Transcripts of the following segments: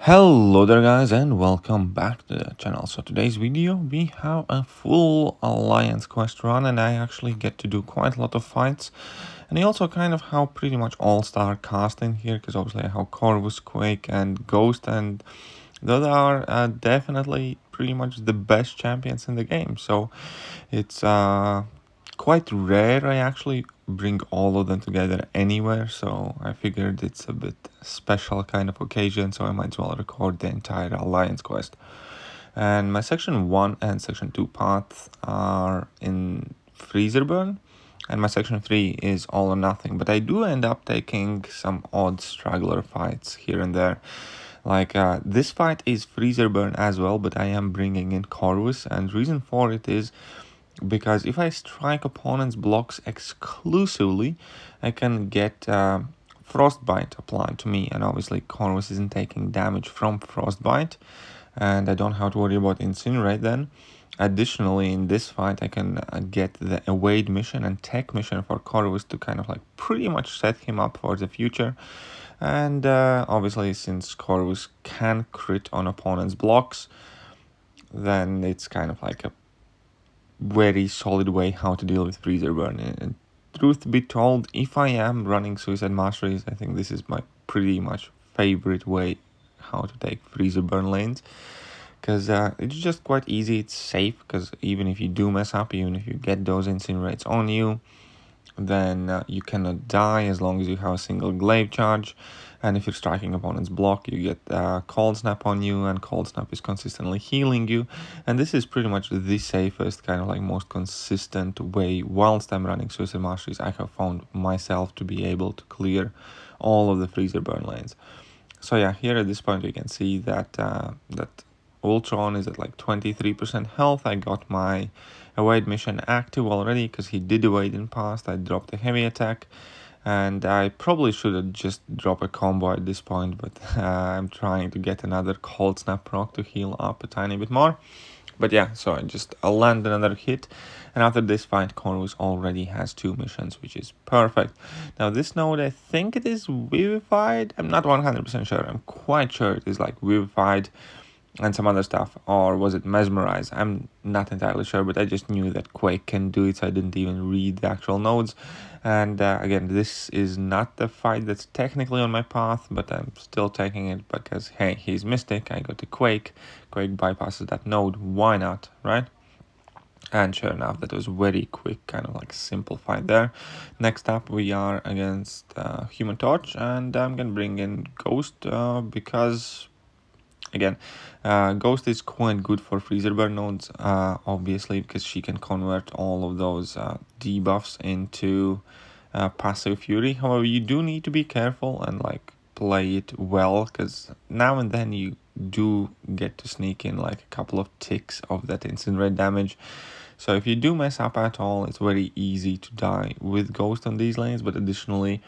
Hello there guys and welcome back to the channel. So today's video we have a full alliance quest run and I actually get to do quite a lot of fights. And I also kind of have pretty much all-star cast in here because obviously I have Corvus, Quake and Ghost, and those are definitely pretty much the best champions in the game. So it's quite rare I actually bring all of them together anywhere, so I figured it's a bit special kind of occasion, so I might as well record the entire alliance quest. And my section 1 and section 2 paths are in Freezerburn, and my section 3 is all or nothing, but I do end up taking some odd straggler fights here and there. Like this fight is Freezerburn as well, but I am bringing in Corvus, and reason for it is because if I strike opponent's blocks exclusively, I can get Frostbite applied to me, and obviously Corvus isn't taking damage from Frostbite, and I don't have to worry about Incinerate then. Additionally, in this fight, I can get the Evade mission and Tech mission for Corvus to kind of like pretty much set him up for the future. And obviously, since Corvus can crit on opponent's blocks, then it's kind of like a very solid way how to deal with Freezerburn. And truth be told, if I am running Suicide Masteries, I think this is my pretty much favorite way how to take Freezerburn lanes, because it's just quite easy, it's safe, because even if you do mess up, even if you get those Incinerates on you, then you cannot die as long as you have a single glaive charge. And if you're striking opponent's block, you get Cold Snap on you, and Cold Snap is consistently healing you. And this is pretty much the safest, kind of like most consistent way whilst I'm running Suicide Masteries I have found myself to be able to clear all of the Freezerburn lanes. So yeah, here at this point you can see that that Ultron is at like 23% health. I got my Evade mission active already because he did evade in past. I dropped a heavy attack, and I probably should have just dropped a combo at this point, but I'm trying to get another Cold Snap proc to heal up a tiny bit more. But yeah, so I'll land another hit, and after this fight, Corvus already has 2 missions, which is perfect. Now this node, I think it is Vivified. I'm not 100% sure. I'm quite sure it is like Vivified and some other stuff, or was it Mesmerize? I'm not entirely sure, but I just knew that Quake can do it, so I didn't even read the actual nodes. And again, this is not the fight that's technically on my path, but I'm still taking it because, hey, he's Mystic, I got the Quake bypasses that node, why not, right? And sure enough, that was very quick, kind of like simple fight there. Next up, we are against Human Torch, and I'm gonna bring in Ghost because, again, Ghost is quite good for Freezerburn nodes, obviously, because she can convert all of those debuffs into passive Fury. However, you do need to be careful and like play it well, because now and then you do get to sneak in like a couple of ticks of that Incinerate damage. So if you do mess up at all, it's very easy to die with Ghost on these lanes, but additionally,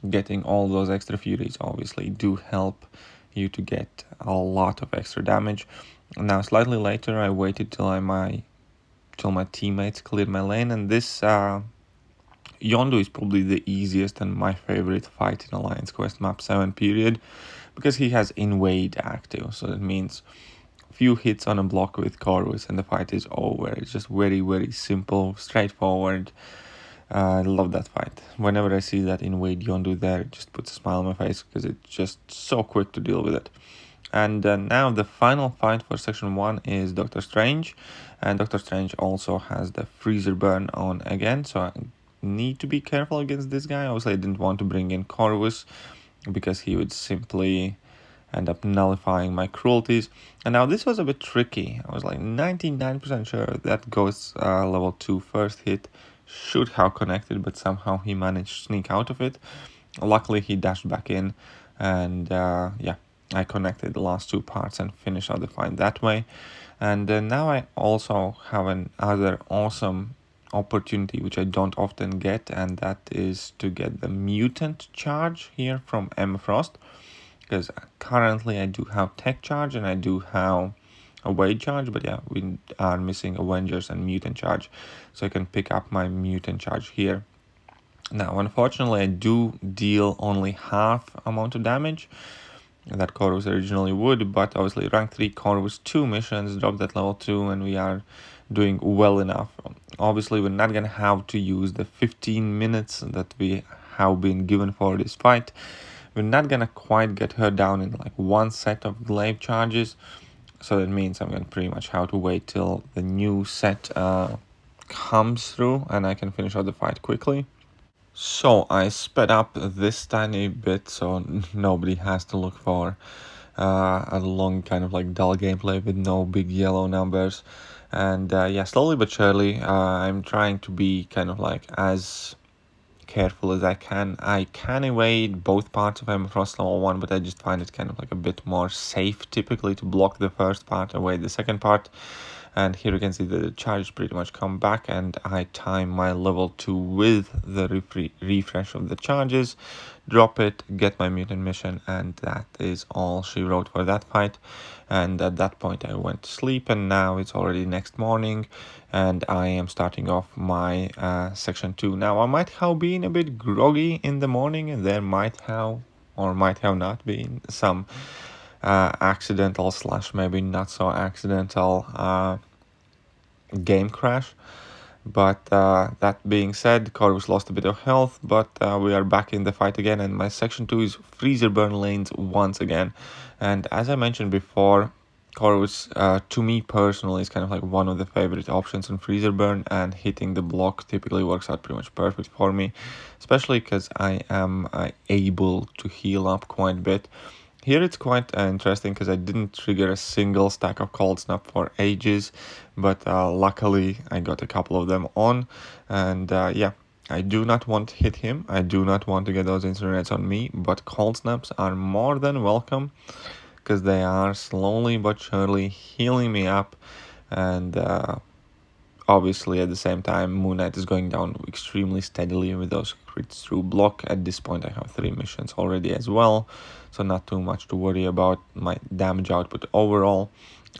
getting all those extra Furies obviously do help you to get a lot of extra damage. Now slightly later I waited till my teammates cleared my lane, and this Yondu is probably the easiest and my favorite fight in Alliance Quest map 7 period, because he has Invade active, so that means few hits on a block with Corvus and the fight is over. It's just very simple, straightforward. I love that fight. Whenever I see that Invade Yondu there, it just puts a smile on my face because it's just so quick to deal with it. And now the final fight for section 1 is Doctor Strange, and Doctor Strange also has the Freezerburn on again, so I need to be careful against this guy. Obviously I didn't want to bring in Corvus because he would simply end up nullifying my cruelties. And now this was a bit tricky. I was like 99% sure that Ghost's level 2 first hit should have connected, but somehow he managed to sneak out of it. Luckily he dashed back in, and yeah, I connected the last 2 parts and finished out the fight that way. And now I also have another awesome opportunity which I don't often get, and that is to get the mutant charge here from Emma Frost, because currently I do have Tech Charge and I do have a Evade Charge, but yeah, we are missing Avengers and Mutant Charge, so I can pick up my Mutant Charge here. Now, unfortunately, I do deal only half amount of damage, that Corvus originally would, but obviously rank 3 Corvus 2 missions, dropped at level 2, and we are doing well enough. Obviously, we're not gonna have to use the 15 minutes that we have been given for this fight. We're not gonna quite get her down in like one set of glaive charges, so that means I'm gonna pretty much have to wait till the new set comes through and I can finish out the fight quickly. So I sped up this tiny bit so nobody has to look for a long kind of like dull gameplay with no big yellow numbers. And yeah, slowly but surely I'm trying to be kind of like as careful as I can. I can evade both parts of Emma Frost level 1, but I just find it kind of like a bit more safe typically to block the first part, evade the second part. And here you can see that the charges pretty much come back, and I time my level 2 with the refresh of the charges, drop it, get my mutant mission, and that is all she wrote for that fight. And at that point I went to sleep, and now it's already next morning and I am starting off my section 2. Now I might have been a bit groggy in the morning, and there might have or might have not been some accidental / maybe not so accidental game crash. But that being said, Corvus lost a bit of health, but we are back in the fight again, and my section 2 is freezer burn lanes once again. And as I mentioned before, Corvus, to me personally, is kind of like one of the favorite options in freezer burn, and hitting the block typically works out pretty much perfect for me, especially because I am able to heal up quite a bit. Here it's quite interesting because I didn't trigger a single stack of cold snap for ages, but luckily I got a couple of them on, and yeah, I do not want to hit him, I do not want to get those incinerates on me, but cold snaps are more than welcome because they are slowly but surely healing me up. And obviously at the same time Moon Knight is going down extremely steadily with those crits through block. At this point I have 3 missions already as well, so not too much to worry about my damage output overall.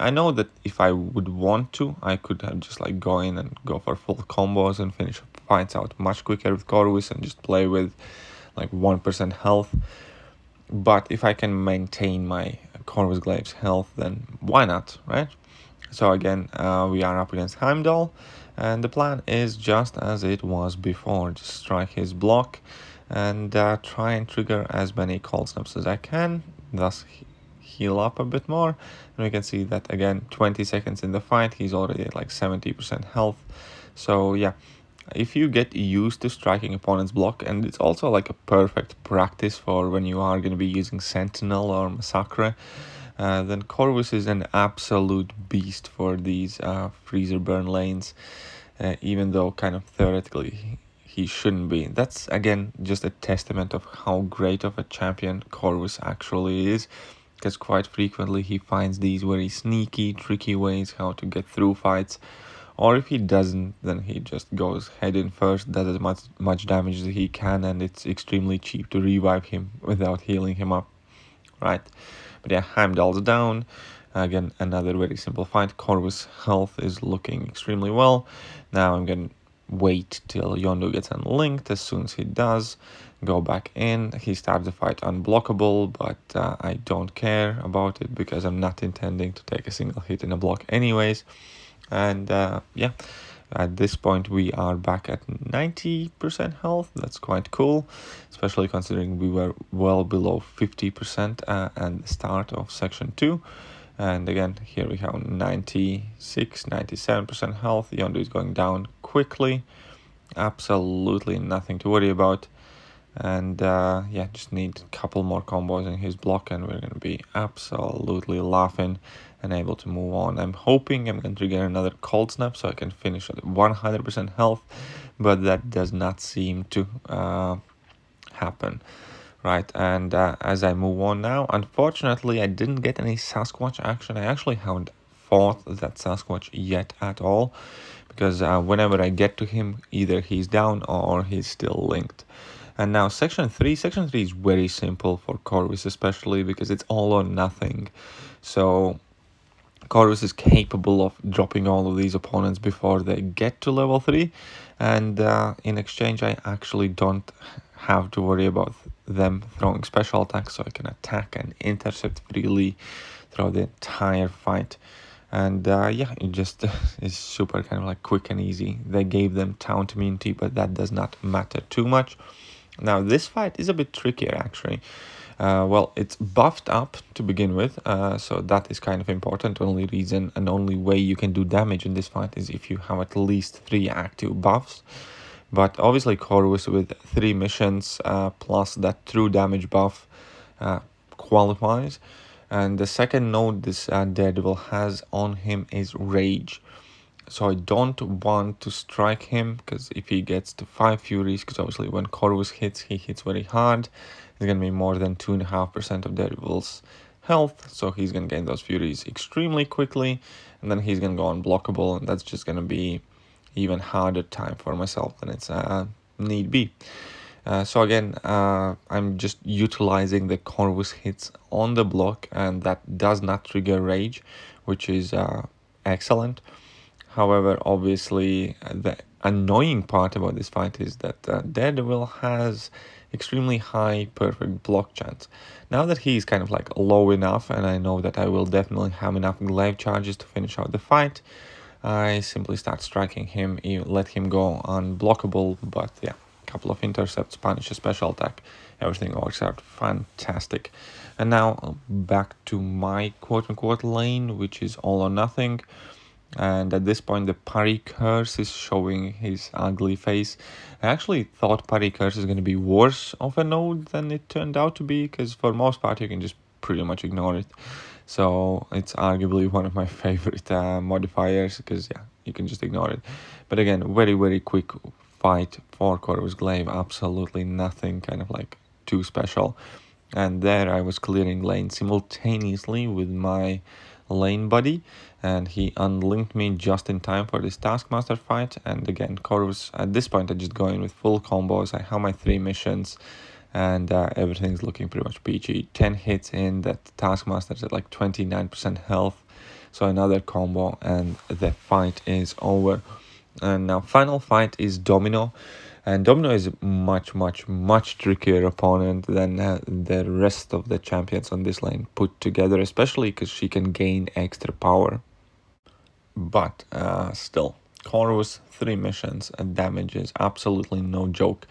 I know that if I would want to, I could have just like go in and go for full combos and finish fights out much quicker with Corvus and just play with like 1% health. But if I can maintain my Corvus Glaive's health, then why not, right? So again, we are up against Heimdall, and the plan is just as it was before. Just strike his block and try and trigger as many cold snaps as I can, thus heal up a bit more. And we can see that again, 20 seconds in the fight, he's already at like 70% health. So yeah, if you get used to striking opponent's block, and it's also like a perfect practice for when you are going to be using Sentinel or Massacre, then Corvus is an absolute beast for these freezer burn lanes, even though kind of theoretically he shouldn't be. That's again just a testament of how great of a champion Corvus actually is, because quite frequently he finds these very sneaky, tricky ways how to get through fights. Or if he doesn't, then he just goes head in first, does as much damage as he can, and it's extremely cheap to revive him without healing him up, right? But yeah, Heimdall's down. Again, another very simple fight. Corvus' health is looking extremely well. Now I'm going to wait till Yondu gets unlinked. As soon as he does, go back in. He starts the fight unblockable, but I don't care about it because I'm not intending to take a single hit in a block anyways. And yeah, at this point we are back at 90% health. That's quite cool, especially considering we were well below 50% at the start of section 2. And again, here we have 96, 97% health. Yondu is going down quickly. Absolutely nothing to worry about. And yeah, just need a couple more combos in his block and we're going to be absolutely laughing and able to move on. I'm hoping I'm going to trigger another cold snap so I can finish at 100% health, but that does not seem to happen, right? And as I move on now, unfortunately I didn't get any Sasquatch action. I actually haven't fought that Sasquatch yet at all, because whenever I get to him, either he's down or he's still linked. And now section 3 is very simple for Corvus, especially because it's all or nothing. So Corvus is capable of dropping all of these opponents before they get to level 3, and in exchange I actually don't have to worry about them throwing special attacks, so I can attack and intercept freely throughout the entire fight. And yeah, it just is super kind of like quick and easy. They gave them taunt immunity, but that does not matter too much. Now this fight is a bit trickier actually. Well, it's buffed up to begin with, so that is kind of important. Only reason and only way you can do damage in this fight is if you have at least 3 active buffs. But obviously Corvus with 3 missions plus that true damage buff qualifies. And the second node this Daredevil has on him is Rage. So I don't want to strike him, because if he gets to 5 Furies, because obviously when Corvus hits, he hits very hard. It's going to be more than 2.5% of Daredevil's health, so he's going to gain those Furies extremely quickly, and then he's going to go unblockable, and that's just going to be even harder time for myself than it's need be. So again, I'm just utilizing the Corvus hits on the block, and that does not trigger Rage, which is excellent. However, obviously, the annoying part about this fight is that Daredevil has extremely high perfect block chance. Now that he's kind of like low enough, and I know that I will definitely have enough glaive charges to finish out the fight, I simply start striking him, let him go unblockable, but yeah, a couple of intercepts, punish a special attack, everything works out fantastic. And now back to my quote-unquote lane, which is all or nothing. And at this point the Parry Curse is showing his ugly face. I actually thought Parry Curse is going to be worse of a node than it turned out to be, because for most part you can just pretty much ignore it. So it's arguably one of my favorite modifiers, because yeah, you can just ignore it. But again, very quick fight for Corvus Glaive, absolutely nothing kind of like too special. And there I was clearing lane simultaneously with my lane buddy, and he unlinked me just in time for this Taskmaster fight. And again, Corvus, at this point I just go in with full combos. I have my 3 missions, and everything's looking pretty much peachy. 10 hits in, that Taskmaster's at like 29% health, so another combo and the fight is over. And now final fight is Domino. And Domino is a much trickier opponent than the rest of the champions on this lane put together, especially because she can gain extra power. But still, Corvus 3 missions and damage is absolutely no joke.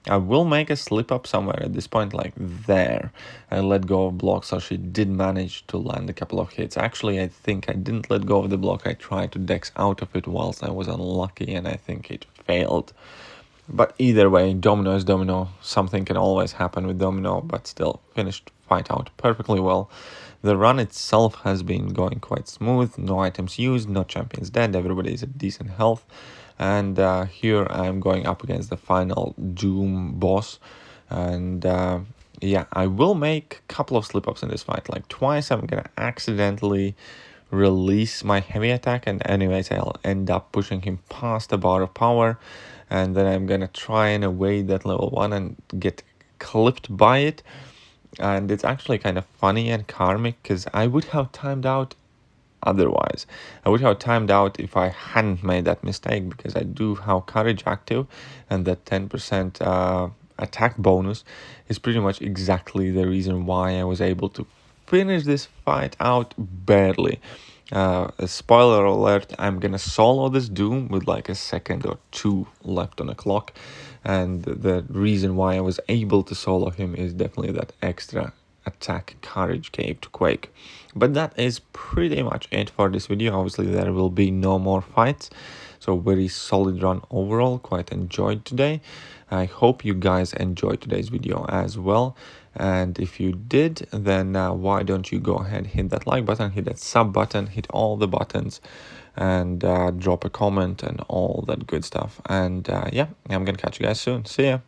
I will make a slip up somewhere at this point, like there. I let go of block, so she did manage to land a couple of hits. Actually, I think I didn't let go of the block. I tried to dex out of it whilst I was unlucky, and I think it failed. But either way, Domino is Domino. Something can always happen with Domino, but still finished fight out perfectly well. The run itself has been going quite smooth. No items used, no champions dead. Everybody is at decent health. And here I'm going up against the final Doom boss. And yeah, I will make a couple of slip-ups in this fight. Like twice I'm going to accidentally release my heavy attack, and anyways I'll end up pushing him past the bar of power, and then I'm gonna try and evade that level 1 and get clipped by it. And it's actually kind of funny and karmic, because I would have timed out otherwise. I would have timed out if I hadn't made that mistake, because I do have courage active, and that 10% attack bonus is pretty much exactly the reason why I was able to finish this fight out barely. Spoiler alert, I'm gonna solo this Doom with like a second or 2 left on the clock, and the reason why I was able to solo him is definitely that extra attack courage gave to Quake. But that is pretty much it for this video. Obviously there will be no more fights, so very solid run overall. Quite enjoyed today. I hope you guys enjoyed today's video as well, and if you did, then why don't you go ahead, hit that like button, hit that sub button, hit all the buttons, and drop a comment and all that good stuff. And yeah, I'm gonna catch you guys soon. See ya.